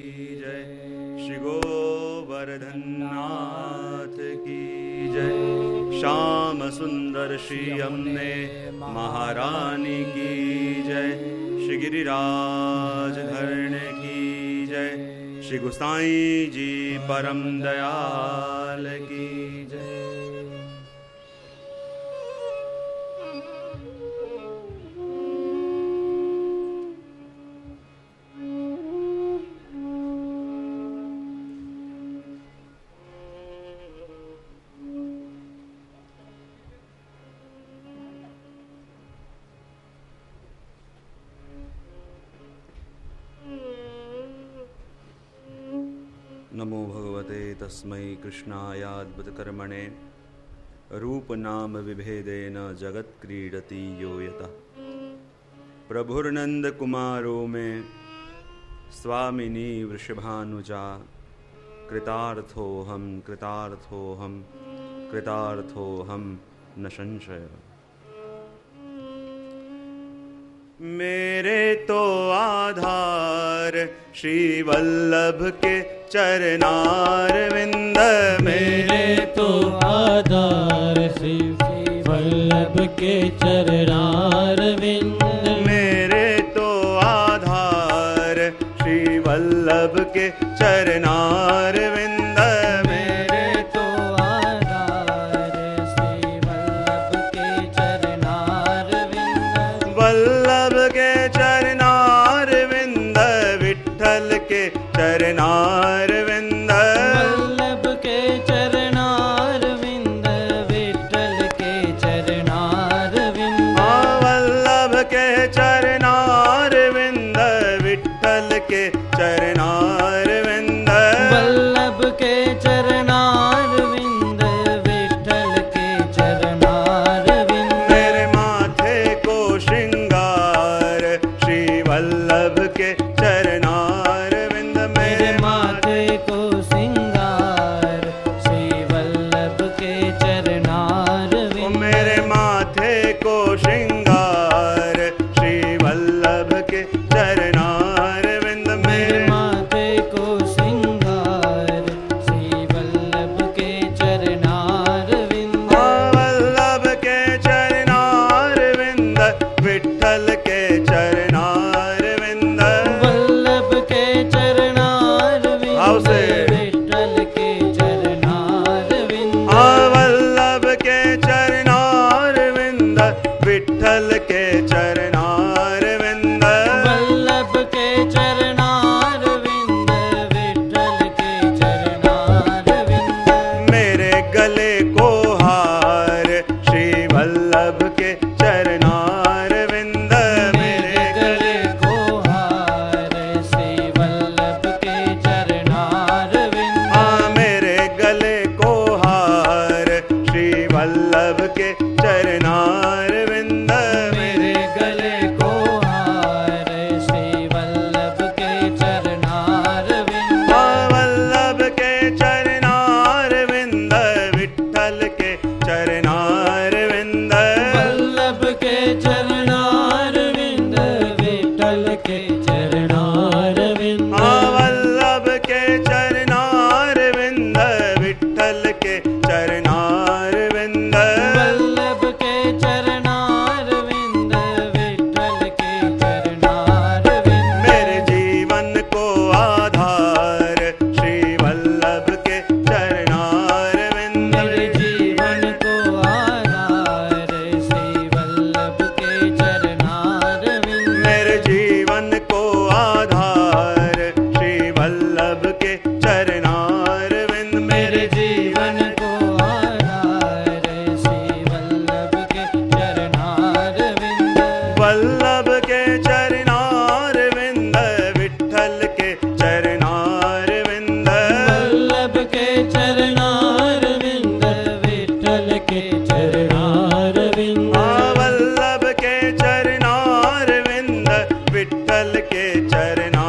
की जय। श्री गोवर्धननाथ की जय। श्याम सुंदर श्री अम्बे महारानी की जय। श्री गिरिराज धरण की जय। श्री गोसाई जी परम दयाल की जय। नमो भगवते तस्मै कृष्णायाद्भुतकर्मणे रूपनाम विभेदेन जगत्क्रीडति यो यतः। प्रभुर्नन्दकुमारो मे स्वामिनी वृषभानुजा। कृतार्थोऽहं कृतार्थोऽहं कृतार्थोऽहं न संशय। मेरे तो आधार श्री वल्लभ के चरणारविंद। मेरे तो आधार श्री वल्लभ के चरणारविंद। मेरे तो आधार श्री वल्लभ के चरणारविंद। मेरे तो आधार श्री वल्लभ के चरणारविंद। वल्लभ के चरणारविंद विठ्ठल के चरणारविंद। वल्लभ के चरणारविंद विठ्ठल के चरणारविंद। वल्लभ के चरणारविंद विठ्ठल के चरणारविंद। वल्लभ के चरणारविंद विठ्ठल के चरणारविंद। मेरे माथे को श्रृंगार श्री वल्लभ के चरणारविंद। मेरे माथे को सिंगार श्री वल्लभ के चरणारविंद। मेरे माथे को श्रृंगार श्री वल्लभ के चरणारविंद। मेरे माथे को सिंगार श्री वल्लभ के चरणारविंद। वल्लभ के चरणारविंद विठ्ठल के चरणारविंद। वल्लभ के चरणारविंद आओ से। विठ्ठल के चरणारविंद। वल्लभ के चरणारविंद विठ्ठल के चरणारविंद। वल्लभ के चरणारविंद विठ्ठल के चरणारविंद। मेरे गले को हार श्री वल्लभ के चरणारविंद। मेरे गले को हार श्री वल्लभ के चरणारविंद। मेरे गले को हार श्री वल्लभ के चरणारविंद। मेरे गले को हार श्री वल्लभ के चरणारविंद। वल्लभ के चरणारविंद विठ्ठल के चरणारविंद। वल्लभ के चरणारविंद विठ्ठल के चरणारविंद। वल्लभ के चरणारविंद विठ्ठल के चरणारविंद। वल्लभ के चरणारविंद विठ्ठल के चरणारविंद। मेरे जीवन को आधार श्री वल्लभ के चरणारविंद। मेरे जीवन को आधार श्री वल्लभ के चरणारविंद। मेरे जीवन को आधार श्री वल्लभ के चरणारविंद। मेरे जीवन को आधार श्री वल्लभ के चरणारविंद। वल्लभ के चरणारविंद विठ्ठल के चरणारविंद। वल्लभ के चरणारविंद विठ्ठल के चरणारविंद। वल्लभ के चरणारविंद विठ्ठल के चरणारविंद।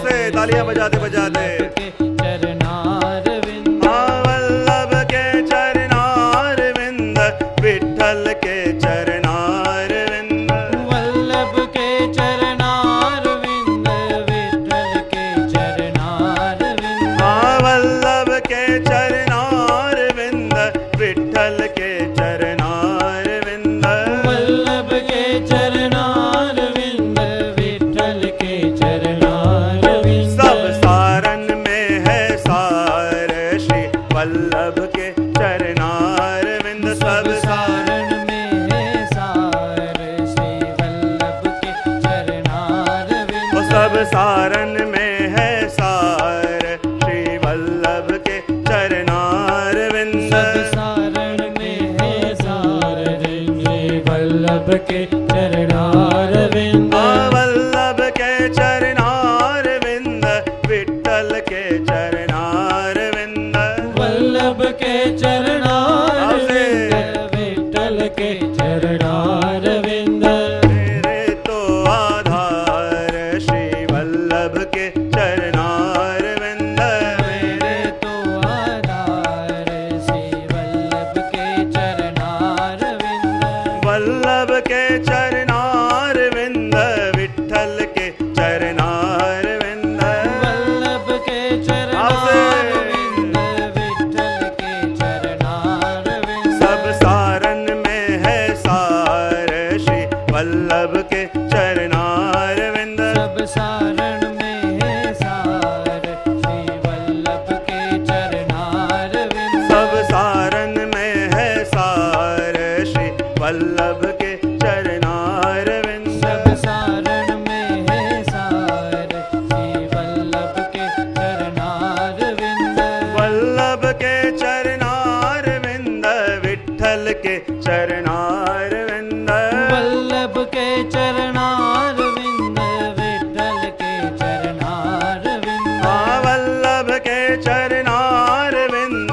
से तालियां बजाते बजाते के चरणार विंद वल्लभ के चरणार विंद विठल के चरणार विंद वल्लभ के चरणार विंद विठल के चरणार विंद वल्लभ के चरणार विंद विठल के चरणार विंद वल्लभ के चरणार विंद विठल के चरणार विंद सब सारन में है सार श्री वल्लभ के चरणार विंद सब सारण में है सार श्री वल्लभ के चरणार विंद सब सारन में है सार श्री वल्लभ के चरणार विंद सब सारण में है सार श्री वल्लभ के चरणार विंद वल्लभ के चरणार विंद विठल के चरणार विंद वल्लभ के चरणार विंद विठल के चरणार विंद मेरे तो आधार श्री वल्लभ के चरणार विंद मेरे तो आधार श्री वल्लभ के चरणार विंद वल्लभ के चरणार विंद विठल के चरणार विंद वल्लभ के चरणार विंद विठल के चरणार विंद सब सारन में है सार श्री वल्लभ के चरणार विंद सब सारण में है सार श्री वल्लभ के चरणार विंद सब सारन में है सार श्री वल्लभ के चरणार विंद सब सारण में है सार श्री वल्लभ के चरणार विंद वल्लभ के चरणार विंद विठल के चरणार विंद वल्लभ के चरणार विंद विठल के चरणार विंद वल्लभ के चरणार विंद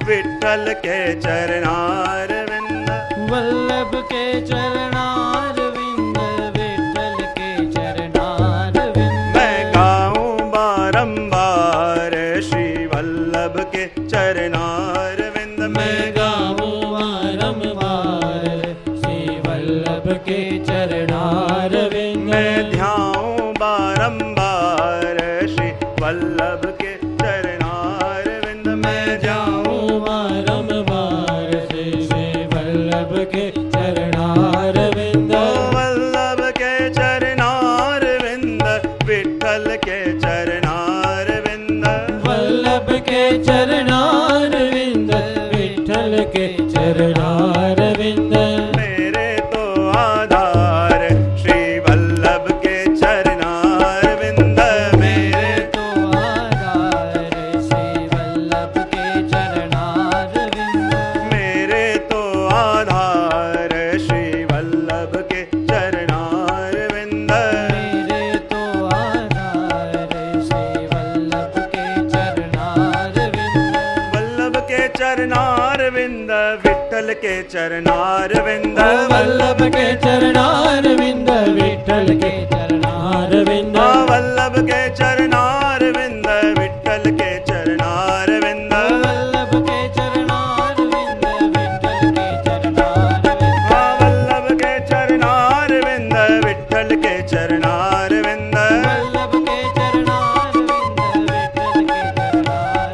विठल के चरणार विंद वल्लभ के चरणार विंद विठल के चरणार विंद मैं गाऊं बारंबार श्री वल्लभ के चरणार विंद मैं गाऊं बारंबार श्री वल्लभ के चरणार विंद मैं ध्याऊं बारंबार श्री वल्लभ के चरणार विंद मैं जाऊं बारंबार श्री वल्लभ के चरणार विंद वल्लभ के चरणार विंद विठल के चरणार विंद वल्लभ के चरणार विंद विठल के चरणार विंद मेरे तो आधार श्री वल्लभ के चरणार विंद मेरे तो आधार श्री वल्लभ के चरणार विंद मेरे तो आधार श्री वल्लभ के चरणार विंद मेरे तो आधार श्री वल्लभ के चरणार विंद वल्लभ के चरणार विंद विठल के चरणार विंद वल्लभ के चरणार विंद विठल के चरणार विंद वल्लभ के चरणार विंद विठल के चरणार विंद वल्लभ के चरणार विंद विठल के चरणार विंद वल्लभ के चरणार विंद विठल के चरणार विंद वल्लभ के चरणार विंद विठल के चरणार विंद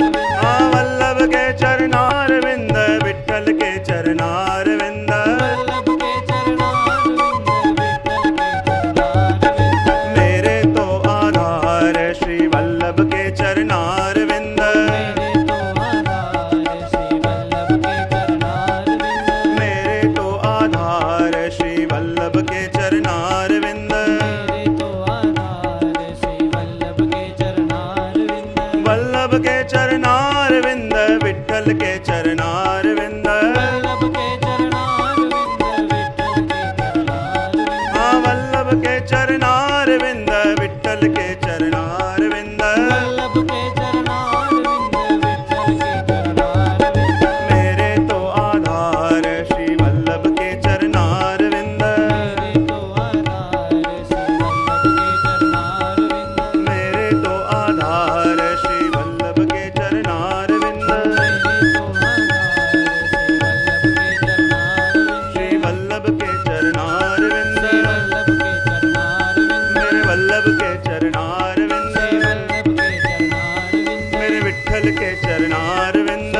वल्लभ के चरणार विंद विठल के चरणार विंद वल्लभ के चरणार विंद विठल के चरणार विंद मेरे तो आधार श्री वल्लभ के चरणार विंद मेरे तो आधार श्री वल्लभ के चरणार विंद मेरे तो आधार श्री वल्लभ के चरणार विंद मेरे तो आधार श्री वल्लभ के चरणार विंद वल्लभ के चरणार विंद विठल के चरणार विंद वल्लभ के चरणार विंद विठल के चरणार विंद वल्लभ के चरणार विंद विठल के चरणार विंद वल्लभ के चरणार विंद विठल के चरणार विंद मेरे तो आधार श्री वल्लभ के चरणार विंद मेरे तो आधार श्री वल्लभ के चरणार विंद मेरे तो के चरणारविंद,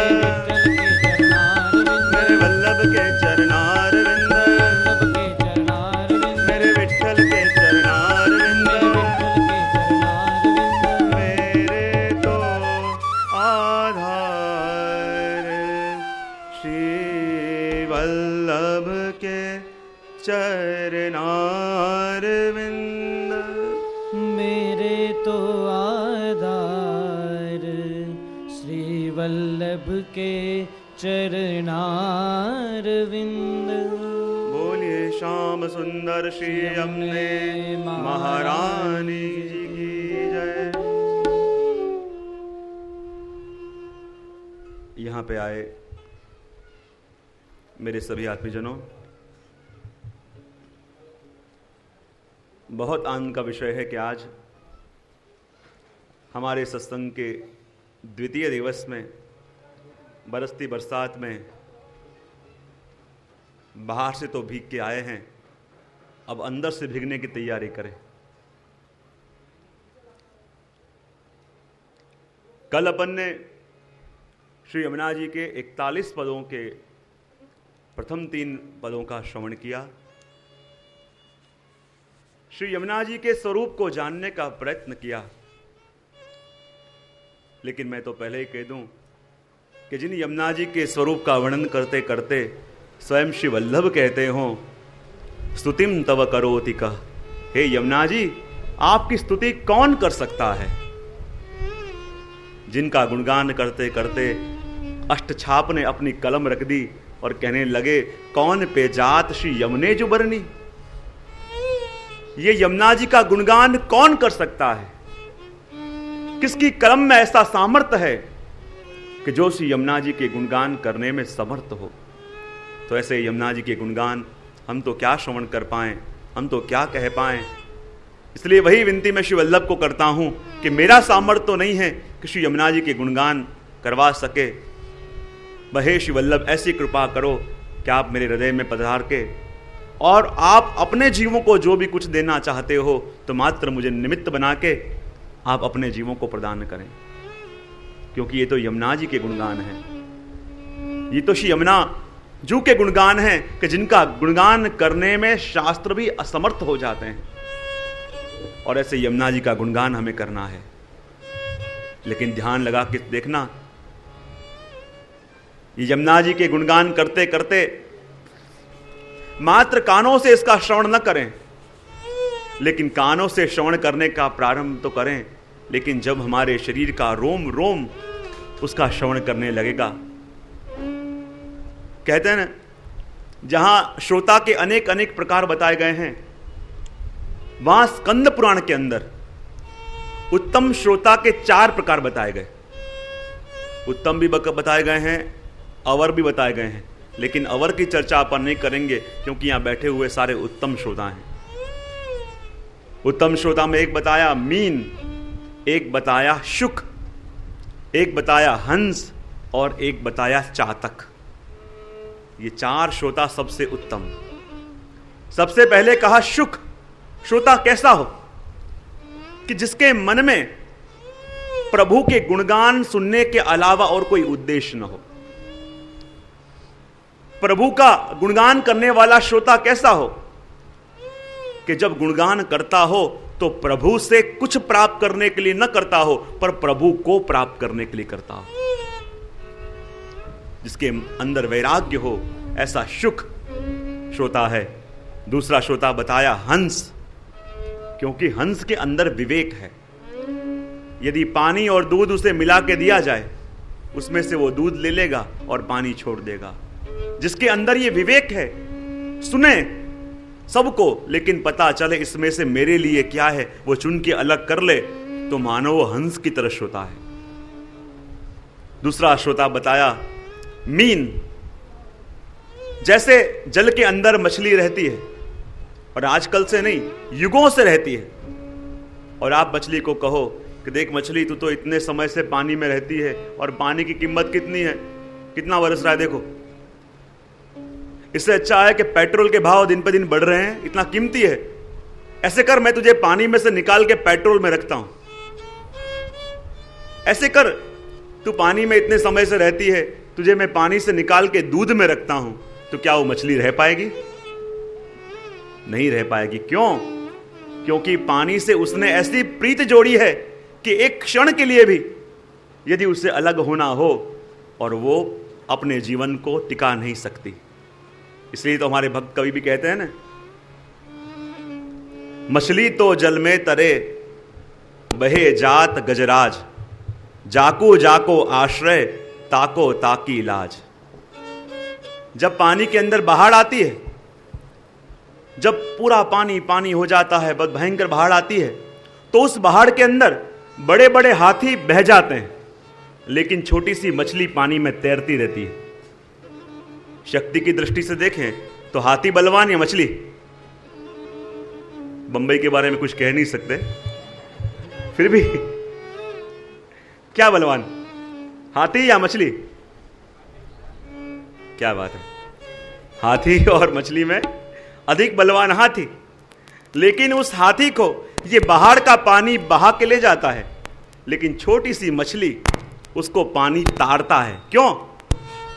मेरे वल्लभ के चरणारविंद, मेरे विठ्ठल के चरणारविंद, मेरे तो आधार श्री वल्लभ के चरणारविंद, मेरे तो आधार श्री वल्लभ के चरणारविंद। बोलिए श्याम सुंदर श्री यमुने महारानी जी की जय। यहाँ पे आए मेरे सभी आत्मीजनों, बहुत आनंद का विषय है कि आज हमारे सत्संग के द्वितीय दिवस में बरसती बरसात में बाहर से तो भीग के आए हैं, अब अंदर से भीगने की तैयारी करें। कल अपन ने श्री यमुना जी के 41 पदों के प्रथम 3 पदों का श्रवण किया। श्री यमुना जी के स्वरूप को जानने का प्रयत्न किया, लेकिन मैं तो पहले ही कह दूं कि जिन यमुना जी के स्वरूप का वर्णन करते करते स्वयं श्री वल्लभ कहते हो स्तुतिम तव करोति का, हे यमुना जी आपकी स्तुति कौन कर सकता है। जिनका गुणगान करते करते अष्टछाप ने अपनी कलम रख दी और कहने लगे कौन पे जात श्री यमुने जो बरनी। ये यमुना जी का गुणगान कौन कर सकता है, किसकी कलम में ऐसा सामर्थ्य है कि जो श्री यमुना जी के गुणगान करने में समर्थ हो। तो ऐसे यमुना जी के गुणगान हम तो क्या श्रवण कर पाएं, हम तो क्या कह पाएं। इसलिए वही विनती मैं श्री वल्लभ को करता हूं कि मेरा सामर्थ्य तो नहीं है कि श्री यमुना जी के गुणगान करवा सके। बहे श्री वल्लभ ऐसी कृपा करो कि आप मेरे हृदय में पधार के और आप अपने जीवों को जो भी कुछ देना चाहते हो तो मात्र मुझे निमित्त बना के आप अपने जीवों को प्रदान करें, क्योंकि ये तो यमुना जी के गुणगान हैं। ये तो श्री यमुना जू के गुणगान हैं कि जिनका गुणगान करने में शास्त्र भी असमर्थ हो जाते हैं। और ऐसे यमुना जी का गुणगान हमें करना है, लेकिन ध्यान लगा के देखना, ये यमुना जी के गुणगान करते करते मात्र कानों से इसका श्रवण न करें, लेकिन कानों से श्रवण करने का प्रारंभ तो करें, लेकिन जब हमारे शरीर का रोम रोम उसका श्रवण करने लगेगा। कहते हैं ना, जहां श्रोता के अनेक अनेक प्रकार बताए गए हैं, वहां स्कंद पुराण के अंदर उत्तम श्रोता के 4 प्रकार बताए गए। उत्तम भी बताए गए हैं, अवर भी बताए गए हैं, लेकिन अवर की चर्चा अपन नहीं करेंगे क्योंकि यहां बैठे हुए सारे उत्तम श्रोता हैं। उत्तम श्रोता में एक बताया मीन, एक बताया शुक, एक बताया हंस और एक बताया चातक। ये 4 श्रोता सबसे उत्तम। सबसे पहले कहा शुक। श्रोता कैसा हो कि जिसके मन में प्रभु के गुणगान सुनने के अलावा और कोई उद्देश्य न हो। प्रभु का गुणगान करने वाला श्रोता कैसा हो कि जब गुणगान करता हो तो प्रभु से कुछ प्राप्त करने के लिए न करता हो, पर प्रभु को प्राप्त करने के लिए करता हो। जिसके अंदर वैराग्य हो, ऐसा शुक श्रोता है। दूसरा श्रोता बताया हंस, क्योंकि हंस के अंदर विवेक है। यदि पानी और दूध उसे मिला के दिया जाए, उसमें से वो दूध ले लेगा और पानी छोड़ देगा। जिसके अंदर ये विवेक है, सुने सबको, लेकिन पता चले इसमें से मेरे लिए क्या है, वो चुन के अलग कर ले, तो मानो वो हंस की तरह श्रोता है। दूसरा श्रोता बताया मीन। जैसे जल के अंदर मछली रहती है, और आजकल से नहीं, युगों से रहती है, और आप मछली को कहो कि देख मछली, तू तो इतने समय से पानी में रहती है और पानी की कीमत कितनी है, कितना बरस रहा है, देखो। इससे अच्छा है कि पेट्रोल के भाव दिन पे दिन बढ़ रहे हैं, इतना कीमती है। ऐसे कर, मैं तुझे पानी में से निकाल के पेट्रोल में रखता हूं। ऐसे कर, तू पानी में इतने समय से रहती है, तुझे मैं पानी से निकाल के दूध में रखता हूं, तो क्या वो मछली रह पाएगी? नहीं रह पाएगी। क्यों? क्योंकि पानी से उसने ऐसी प्रीत जोड़ी है कि एक क्षण के लिए भी यदि उससे अलग होना हो और वो अपने जीवन को टिका नहीं सकती। इसलिए तो हमारे भक्त कवि भी कहते हैं ना, मछली तो जल में तरे बहे जात गजराज, जाको जाको आश्रय ताको ताकी इलाज। जब पानी के अंदर बाढ़ आती है, जब पूरा पानी पानी हो जाता है, बहुत भयंकर बाढ़ आती है, तो उस बाढ़ के अंदर बड़े बड़े हाथी बह जाते हैं, लेकिन छोटी सी मछली पानी में तैरती रहती है। शक्ति की दृष्टि से देखें तो हाथी बलवान या मछली? बंबई के बारे में कुछ कह नहीं सकते, फिर भी क्या बलवान, हाथी या मछली? क्या बात है, हाथी और मछली में अधिक बलवान हाथी। लेकिन उस हाथी को ये बाहर का पानी बहा के ले जाता है, लेकिन छोटी सी मछली उसको पानी ताड़ता है। क्यों?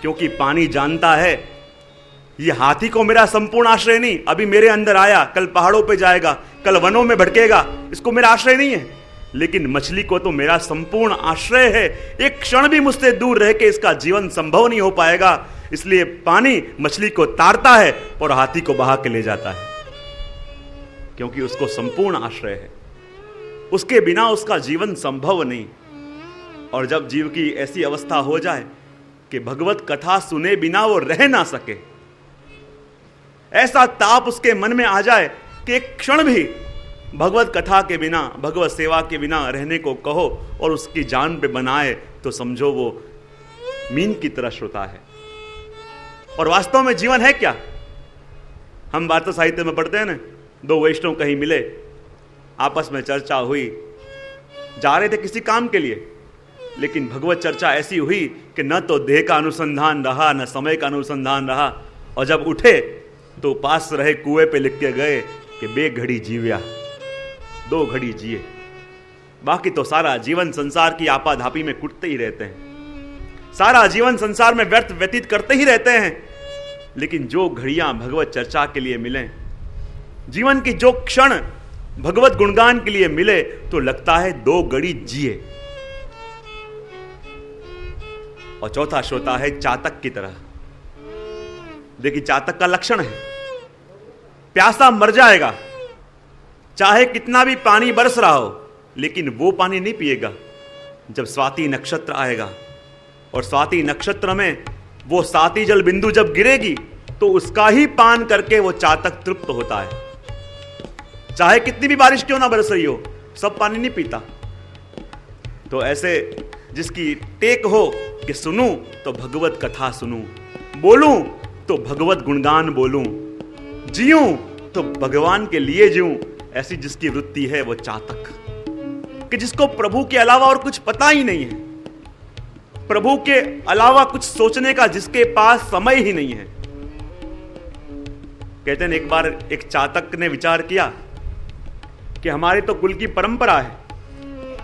क्योंकि पानी जानता है ये हाथी को मेरा संपूर्ण आश्रय नहीं, अभी मेरे अंदर आया, कल पहाड़ों पे जाएगा, कल वनों में भटकेगा, इसको मेरा आश्रय नहीं है। लेकिन मछली को तो मेरा संपूर्ण आश्रय है, एक क्षण भी मुझसे दूर रह के इसका जीवन संभव नहीं हो पाएगा। इसलिए पानी मछली को ताड़ता है और हाथी को बहा के ले जाता है, क्योंकि उसको संपूर्ण आश्रय है, उसके बिना उसका जीवन संभव नहीं। और जब जीव की ऐसी अवस्था हो जाए कि भगवत कथा सुने बिना वो रह ना सके, ऐसा ताप उसके मन में आ जाए कि एक क्षण भी भगवत कथा के बिना, भगवत सेवा के बिना रहने को कहो और उसकी जान पे बनाए, तो समझो वो मीन की तरह श्रोता है। और वास्तव में जीवन है क्या? हम वार्ता साहित्य में पढ़ते हैं ना, दो वैष्णव कहीं मिले, आपस में चर्चा हुई, जा रहे थे किसी काम के लिए, लेकिन भगवत चर्चा ऐसी हुई कि न तो देह का अनुसंधान रहा, न समय का अनुसंधान रहा, और जब उठे तो पास रहे कुएं पे लिख के गए कि बे घड़ी जीव्या, 2 घड़ी जिए, बाकी तो सारा जीवन संसार की आपाधापी में कुटते ही रहते हैं, सारा जीवन संसार में व्यर्थ व्यतीत करते ही रहते हैं। लेकिन जो घड़ियां भगवत चर्चा के लिए मिले, जीवन की जो क्षण भगवत गुणगान के लिए मिले, तो लगता है 2 घड़ी जिए। और चौथा श्रोता है चातक की तरह। देखिए, चातक का लक्षण है, प्यासा मर जाएगा, चाहे कितना भी पानी बरस रहा हो, लेकिन वो पानी नहीं पिएगा। जब स्वाति नक्षत्र आएगा और स्वाति नक्षत्र में वो साती जल बिंदु जब गिरेगी, तो उसका ही पान करके वो चातक तृप्त होता है। चाहे कितनी भी बारिश क्यों ना बरस रही हो, सब पानी नहीं पीता। तो ऐसे जिसकी टेक हो कि सुनूं तो भगवत कथा सुनूं, बोलूं तो भगवत गुणगान बोलूं, जीऊं तो भगवान के लिए जीऊं, ऐसी जिसकी वृत्ति है वो चातक, कि जिसको प्रभु के अलावा और कुछ पता ही नहीं है, प्रभु के अलावा कुछ सोचने का जिसके पास समय ही नहीं है। कहते हैं, एक बार एक चातक ने विचार किया कि हमारे तो कुल की परंपरा है,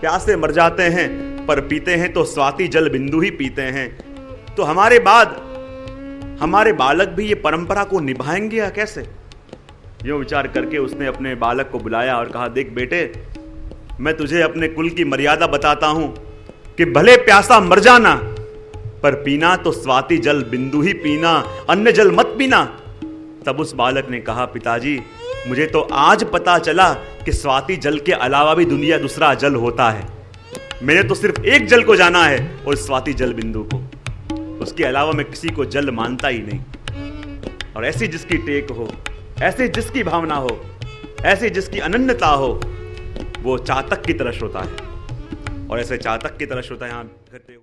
प्यासे मर जाते हैं पर पीते हैं तो स्वाति जल बिंदु ही पीते हैं, तो हमारे बाद हमारे बालक भी ये परंपरा को निभाएंगे या कैसे? यूं विचार करके उसने अपने बालक को बुलाया और कहा, देख बेटे, मैं तुझे अपने कुल की मर्यादा बताता हूं कि भले प्यासा मर जाना, पर पीना तो स्वाति जल बिंदु ही पीना, अन्य जल मत पीना। तब उस बालक ने कहा, पिताजी, मुझे तो आज पता चला कि स्वाति जल के अलावा भी दुनिया दूसरा जल होता है। मैंने तो सिर्फ एक जल को जाना है, और स्वाति जल बिंदु को, उसके अलावा मैं किसी को जल मानता ही नहीं। और ऐसी जिसकी टेक हो, ऐसी जिसकी भावना हो, ऐसी जिसकी अनन्यता हो, वो चातक की तरह श्रोता है। और ऐसे चातक की तरह श्रोता यहां करते